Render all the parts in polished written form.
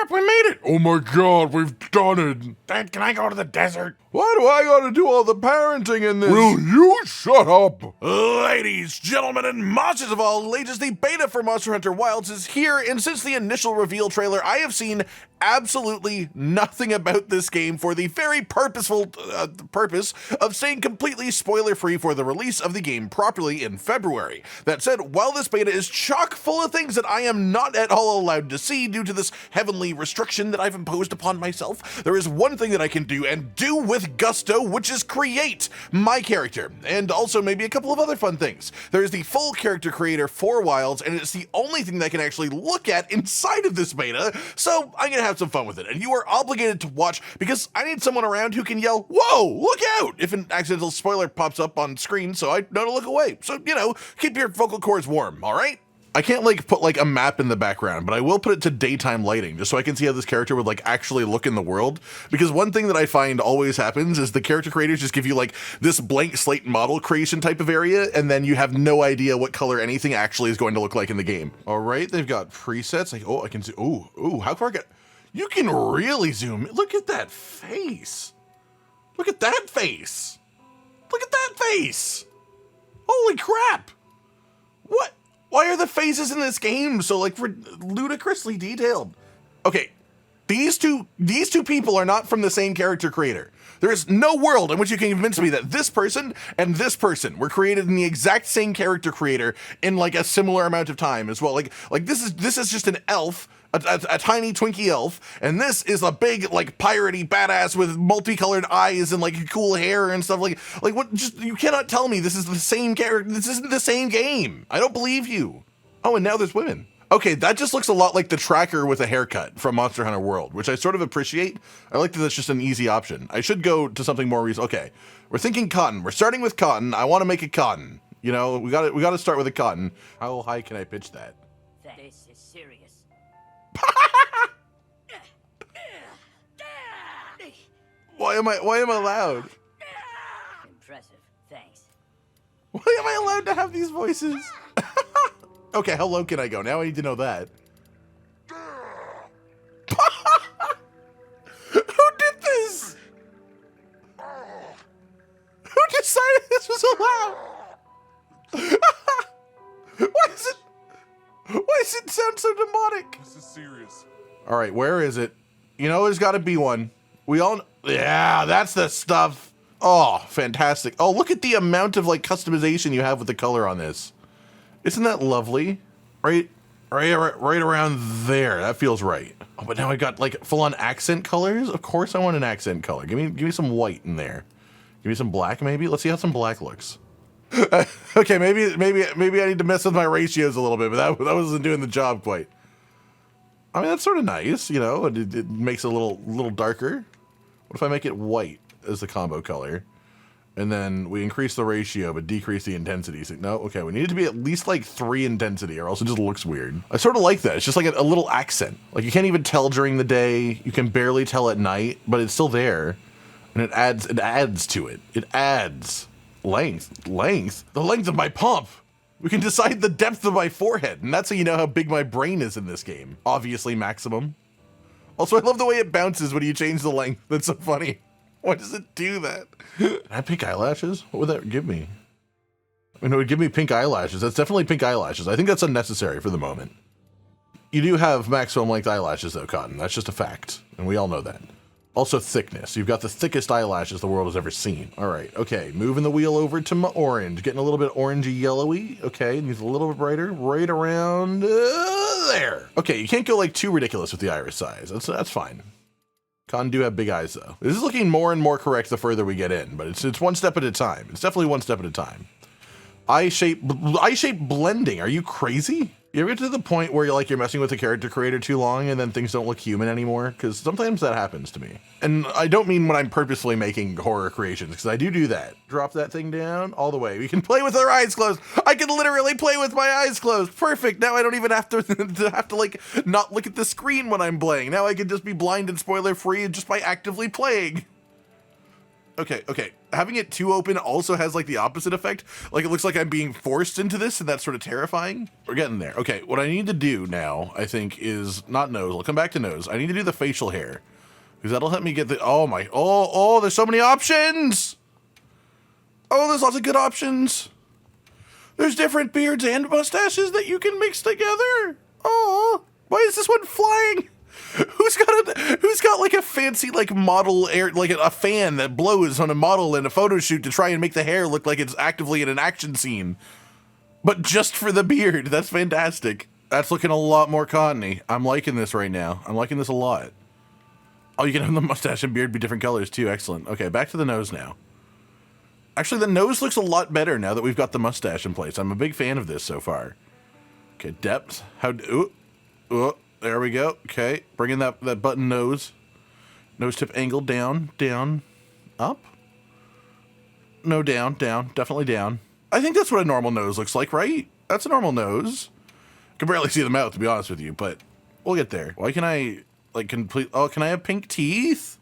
crap, we made it! Oh my god, we've done it! Dad, can I go to the desert? Why do I gotta do all the parenting in this? Will you shut up? Ladies, gentlemen, and monsters of all ages, the beta for Monster Hunter Wilds is here, and since the initial reveal trailer, I have seen absolutely nothing about this game for the very purposeful purpose of staying completely spoiler-free for the release of the game properly in February. That said, while this beta is chock full of things that I am not at all allowed to see due to this heavenly restriction that I've imposed upon myself, there is one thing that I can do, and do with gusto, which is create my character, and also maybe a couple of other fun things. There is the full character creator for Wilds, and it's the only thing that I can actually look at inside of this beta, so I'm gonna have some fun with it, and you are obligated to watch because I need someone around who can yell, "Whoa, look out!" if an accidental spoiler pops up on screen, so I know to look away. So, you know, keep your vocal cords warm, all right? I can't like put like a map in the background, but I will put it to daytime lighting just so I can see how this character would like actually look in the world. Because one thing that I find always happens is the character creators just give you like this blank slate model creation type of area, and then you have no idea what color anything actually is going to look like in the game. All right, they've got presets. Like, oh, I can see. Oh, how far I get? You can really zoom. Look at that face. Look at that face. Look at that face. Holy crap. What? Why are the faces in this game so like ludicrously detailed? Okay, these two people are not from the same character creator. There is no world in which you can convince me that this person and this person were created in the exact same character creator in like a similar amount of time as well. Like this is just an elf, a tiny Twinkie elf, and this is a big like piratey badass with multicolored eyes and like cool hair and stuff. Like what? Just you cannot tell me this is the same character. This isn't the same game. I don't believe you. Oh, and now there's women. Okay, that just looks a lot like the tracker with a haircut from Monster Hunter World, which I sort of appreciate. I like that that's just an easy option. I should go to something more reasonable. Okay, we're thinking cotton. We're starting with cotton. I want to make it cotton. You know, we got to start with a cotton. How high can I pitch that? This is serious. Why am I loud? Impressive. Thanks. Why am I allowed to have these voices? Okay, how low can I go? Now I need to know that. Who did this? Who decided this was allowed? Why does it sound so demonic? This is serious. All right, where is it? You know, there's got to be one. Yeah, that's the stuff. Oh, fantastic. Oh, look at the amount of like customization you have with the color on this. Isn't that lovely? Right around there. That feels right. Oh, but now I got like full-on accent colors. Of course I want an accent color. Give me some white in there. Give me some black maybe. Let's see how some black looks. Okay, maybe I need to mess with my ratios a little bit, but that wasn't doing the job quite. I mean, that's sort of nice, you know. It makes it a little darker. What if I make it white as the combo color? And then we increase the ratio, but decrease the intensity. So, no, okay, we need it to be at least like 3 intensity or else it just looks weird. I sort of like that. It's just like a little accent. Like you can't even tell during the day. You can barely tell at night, but it's still there. And it adds to it. It adds length. The length of my pump. We can decide the depth of my forehead. And that's how you know how big my brain is in this game. Obviously maximum. Also, I love the way it bounces when you change the length. That's so funny. Why does it do that? Can I have pink eyelashes? What would that give me? I mean, it would give me pink eyelashes. That's definitely pink eyelashes. I think that's unnecessary for the moment. You do have maximum length eyelashes though, Cotton. That's just a fact. And we all know that. Also thickness. You've got the thickest eyelashes the world has ever seen. All right, okay. Moving the wheel over to my orange. Getting a little bit orangey yellowy. Okay, needs a little bit brighter. Right around there. Okay, you can't go like too ridiculous with the iris size. That's fine. Cotton do have big eyes though. This is looking more and more correct the further we get in, but it's one step at a time. It's definitely one step at a time. Eye shape blending. Are you crazy? You ever get to the point where you're messing with the character creator too long and then things don't look human anymore? Because sometimes that happens to me. And I don't mean when I'm purposefully making horror creations, because I do that. Drop that thing down all the way. We can play with our eyes closed. I can literally play with my eyes closed. Perfect. Now I don't even have to like not look at the screen when I'm playing. Now I can just be blind and spoiler free just by actively playing. Okay. Having it too open also has like the opposite effect. Like it looks like I'm being forced into this, and that's sort of terrifying. We're getting there. Okay, what I need to do now, I think, is not nose. I'll come back to nose. I need to do the facial hair. Because that'll help me get the, oh, there's so many options. Oh, there's lots of good options. There's different beards and mustaches that you can mix together. Oh, why is this one flying? Who's got like a fancy like model air, like a fan that blows on a model in a photo shoot to try and make the hair look like it's actively in an action scene, but just for the beard? That's fantastic. That's looking a lot more cottony. I'm liking this right now. I'm liking this a lot. Oh, you can have the mustache and beard be different colors too. Excellent. Okay, back to the nose now. Actually, the nose looks a lot better now that we've got the mustache in place. I'm a big fan of this so far. Okay, depth. There we go. Okay, bring in that button nose. Nose tip angle down, up. No, down, definitely down. I think that's what a normal nose looks like, right? That's a normal nose. Can barely see the mouth, to be honest with you, but we'll get there. Why can I, like, can I have pink teeth?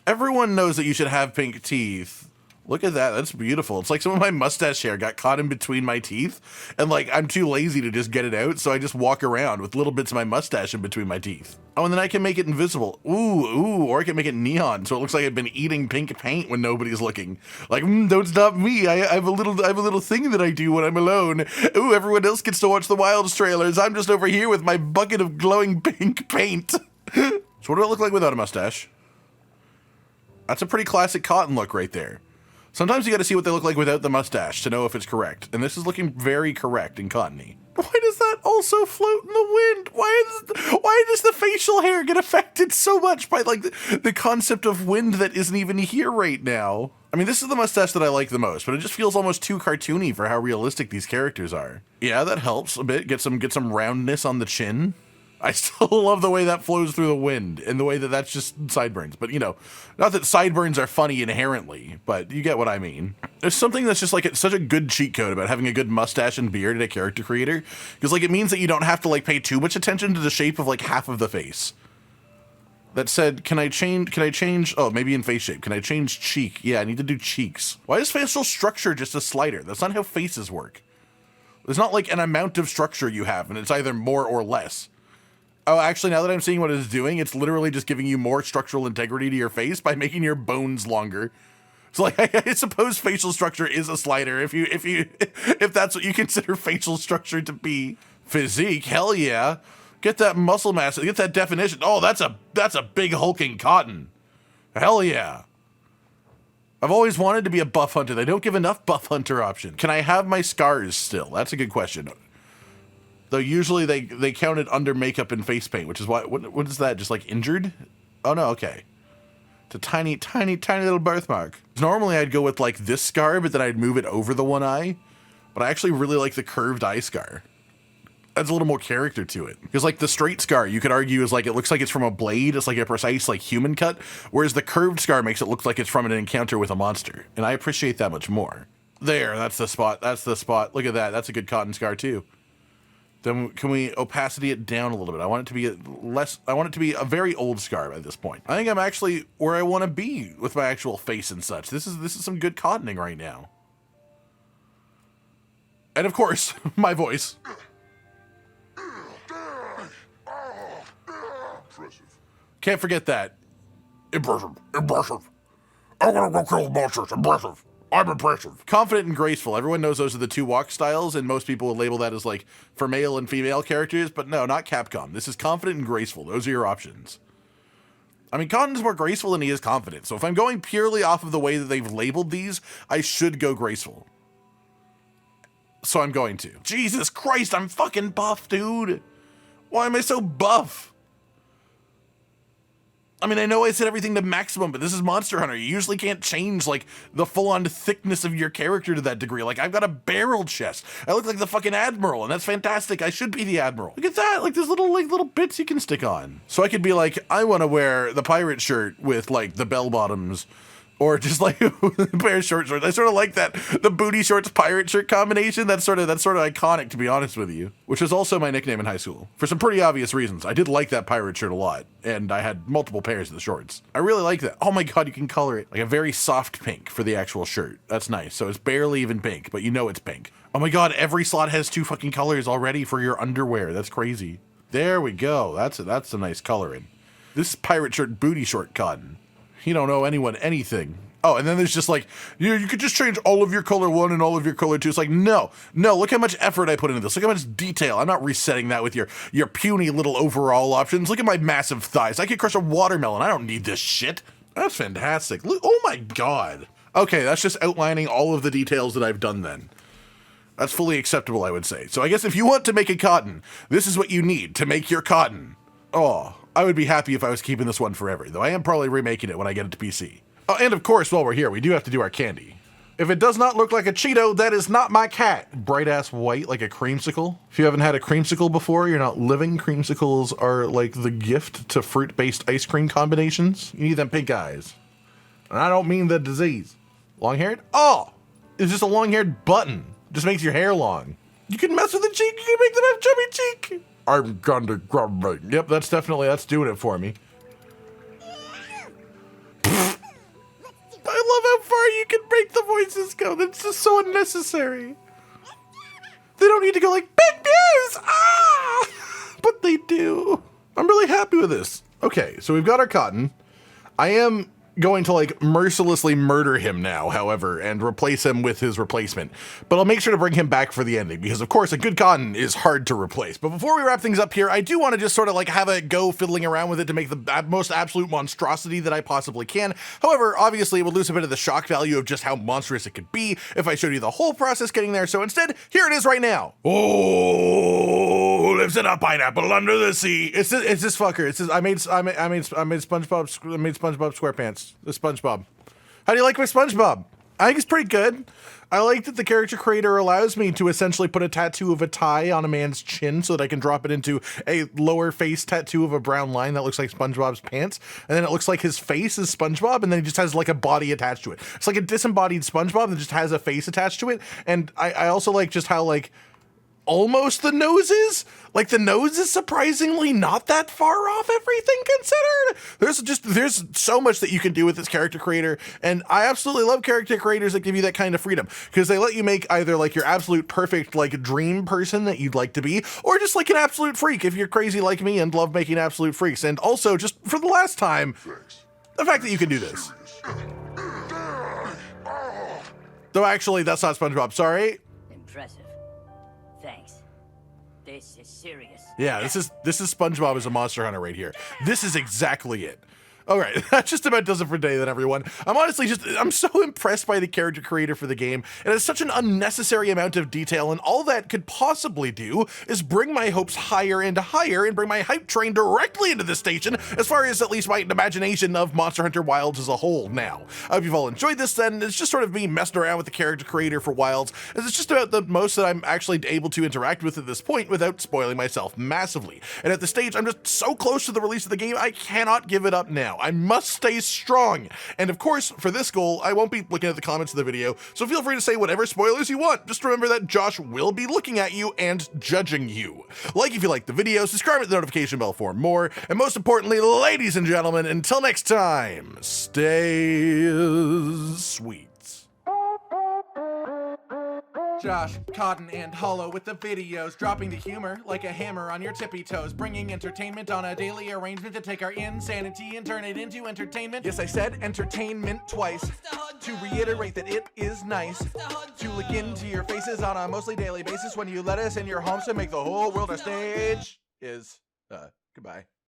Everyone knows that you should have pink teeth. Look at that. That's beautiful. It's like some of my mustache hair got caught in between my teeth, and like I'm too lazy to just get it out, so I just walk around with little bits of my mustache in between my teeth. Oh, and then I can make it invisible. Ooh, or I can make it neon, so it looks like I've been eating pink paint when nobody's looking. Like, don't stop me. I have a little thing that I do when I'm alone. Ooh, everyone else gets to watch the Wilds trailers. I'm just over here with my bucket of glowing pink paint. So what do I look like without a mustache? That's a pretty classic Cotton look right there. Sometimes you gotta see what they look like without the mustache to know if it's correct. And this is looking very correct and cottony. Why does that also float in the wind? Why does the facial hair get affected so much by like the concept of wind that isn't even here right now? I mean, this is the mustache that I like the most, but it just feels almost too cartoony for how realistic these characters are. Yeah, that helps a bit. Get some roundness on the chin. I still love the way that flows through the wind and the way that that's just sideburns. But, you know, not that sideburns are funny inherently, but you get what I mean. There's something that's just like it's such a good cheat code about having a good mustache and beard in a character creator. Because, like, it means that you don't have to, like, pay too much attention to the shape of, like, half of the face. That said, can I change, oh, maybe in face shape. Can I change cheek? Yeah, I need to do cheeks. Why is facial structure just a slider? That's not how faces work. There's not, like, an amount of structure you have, and it's either more or less. Oh, actually, now that I'm seeing what it's doing, it's literally just giving you more structural integrity to your face by making your bones longer. So, like, I suppose facial structure is a slider if that's what you consider facial structure to be. Physique, hell yeah. Get that muscle mass, get that definition. Oh, that's a big hulking Cotton. Hell yeah. I've always wanted to be a buff hunter. They don't give enough buff hunter options. Can I have my scars still? That's a good question. Though usually they count it under makeup and face paint, which is why, what is that, just like injured? Oh no, okay. It's a tiny little birthmark. Normally I'd go with like this scar, but then I'd move it over the one eye. But I actually really like the curved eye scar. Adds a little more character to it. Because like the straight scar, you could argue is like, it looks like it's from a blade. It's like a precise like human cut. Whereas the curved scar makes it look like it's from an encounter with a monster. And I appreciate that much more. There, that's the spot. That's the spot. Look at that. That's a good Cotton scar too. Then can we opacity it down a little bit? I want it to be I want it to be a very old scar at this point. I think I'm actually where I want to be with my actual face and such. This is some good cottoning right now. And of course, my voice. Impressive. Can't forget that. Impressive. I'm gonna go kill monsters. Impressive. I'm impressive. Confident and graceful. Everyone knows those are the two walk styles, and most people will label that as like for male and female characters, but no, not Capcom. This is confident and graceful. Those are your options. I mean, Cotton's more graceful than he is confident, so if I'm going purely off of the way that they've labeled these, I should go graceful. So I'm going to. Jesus Christ, I'm fucking buff, dude. Why am I so buff? I mean, I know I said everything to maximum, but this is Monster Hunter. You usually can't change, like, the full-on thickness of your character to that degree. Like, I've got a barrel chest. I look like the fucking Admiral, and that's fantastic. I should be the Admiral. Look at that. Like, there's little bits you can stick on. So I could be like, I want to wear the pirate shirt with, like, the bell bottoms Or just like a pair of short shorts. I sort of like that, the booty shorts pirate shirt combination. That's sort of iconic, to be honest with you. Which was also my nickname in high school, for some pretty obvious reasons. I did like that pirate shirt a lot, and I had multiple pairs of the shorts. I really like that. Oh my god, you can color it like a very soft pink for the actual shirt. That's nice. So it's barely even pink, but you know it's pink. Oh my god, every slot has 2 fucking colors already for your underwear. That's crazy. There we go. That's a nice coloring. This is pirate shirt booty short cotton. You don't owe anyone anything. Oh, and then there's just like, you could just change all of your color 1 and all of your color 2. It's like, no, look how much effort I put into this. Look how much detail. I'm not resetting that with your puny little overall options. Look at my massive thighs. I could crush a watermelon. I don't need this shit. That's fantastic. Look, oh my god. Okay, that's just outlining all of the details that I've done then. That's fully acceptable, I would say. So I guess if you want to make a cotton, this is what you need to make your cotton. Oh, I would be happy if I was keeping this one forever, though I am probably remaking it when I get it to PC. Oh, and of course, while we're here, we do have to do our candy. If it does not look like a Cheeto, that is not my cat. Bright-ass white like a creamsicle. If you haven't had a creamsicle before, you're not living. Creamsicles are like the gift to fruit-based ice cream combinations. You need them pink eyes. And I don't mean the disease. Long-haired? Oh! It's just a long-haired button. Just makes your hair long. You can mess with the cheek, you can make them have chubby cheek. I'm gonna grab me. Yep, that's doing it for me. I love how far you can make the voices go. That's just so unnecessary. They don't need to go like, big news! Ah! But they do. I'm really happy with this. Okay, so we've got our cotton. I am going to like mercilessly murder him now, however, and replace him with his replacement. But I'll make sure to bring him back for the ending, because of course a good cotton is hard to replace. But before we wrap things up here, I do want to just sort of like have a go fiddling around with it to make the most absolute monstrosity that I possibly can. However, obviously it would lose a bit of the shock value of just how monstrous it could be if I showed you the whole process getting there. So instead, here it is right now. Oh, lives in a pineapple under the sea. It's this fucker. It's this, I made SpongeBob SquarePants. The SpongeBob. How do you like my SpongeBob? I think it's pretty good. I like that the character creator allows me to essentially put a tattoo of a tie on a man's chin so that I can drop it into a lower face tattoo of a brown line that looks like SpongeBob's pants. And then it looks like his face is SpongeBob, and then he just has like a body attached to it. It's like a disembodied SpongeBob that just has a face attached to it. And I also like just how like almost the nose is. Like the nose is surprisingly not that far off, everything considered. There's so much that you can do with this character creator, and I absolutely love character creators that give you that kind of freedom, because they let you make either like your absolute perfect like dream person that you'd like to be, or just like an absolute freak if you're crazy like me and love making absolute freaks. And also, just for the last time, the fact that you can do this. Though actually, that's not SpongeBob, sorry. Impressive. Thanks. This is serious. Yeah, this is SpongeBob as a Monster Hunter right here. This is exactly it. All right, that just about does it for today then, everyone. I'm so impressed by the character creator for the game. It has such an unnecessary amount of detail, and all that could possibly do is bring my hopes higher and higher and bring my hype train directly into the station, as far as at least my imagination of Monster Hunter Wilds as a whole now. I hope you've all enjoyed this then. It's just sort of me messing around with the character creator for Wilds, as it's just about the most that I'm actually able to interact with at this point without spoiling myself massively. And at this stage, I'm just so close to the release of the game, I cannot give it up now. I must stay strong. And of course, for this goal, I won't be looking at the comments of the video, so feel free to say whatever spoilers you want. Just remember that Josh will be looking at you and judging you. Like if you like the video, subscribe with the notification bell for more, and most importantly, ladies and gentlemen, until next time, stay sweet. Josh, Cotton, and Hollow with the videos, dropping the humor like a hammer on your tippy toes, bringing entertainment on a daily arrangement to take our insanity and turn it into entertainment. Yes, I said entertainment twice, to reiterate that it is nice to look into your faces on a mostly daily basis when you let us in your homes to make the whole world a stage. Goodbye.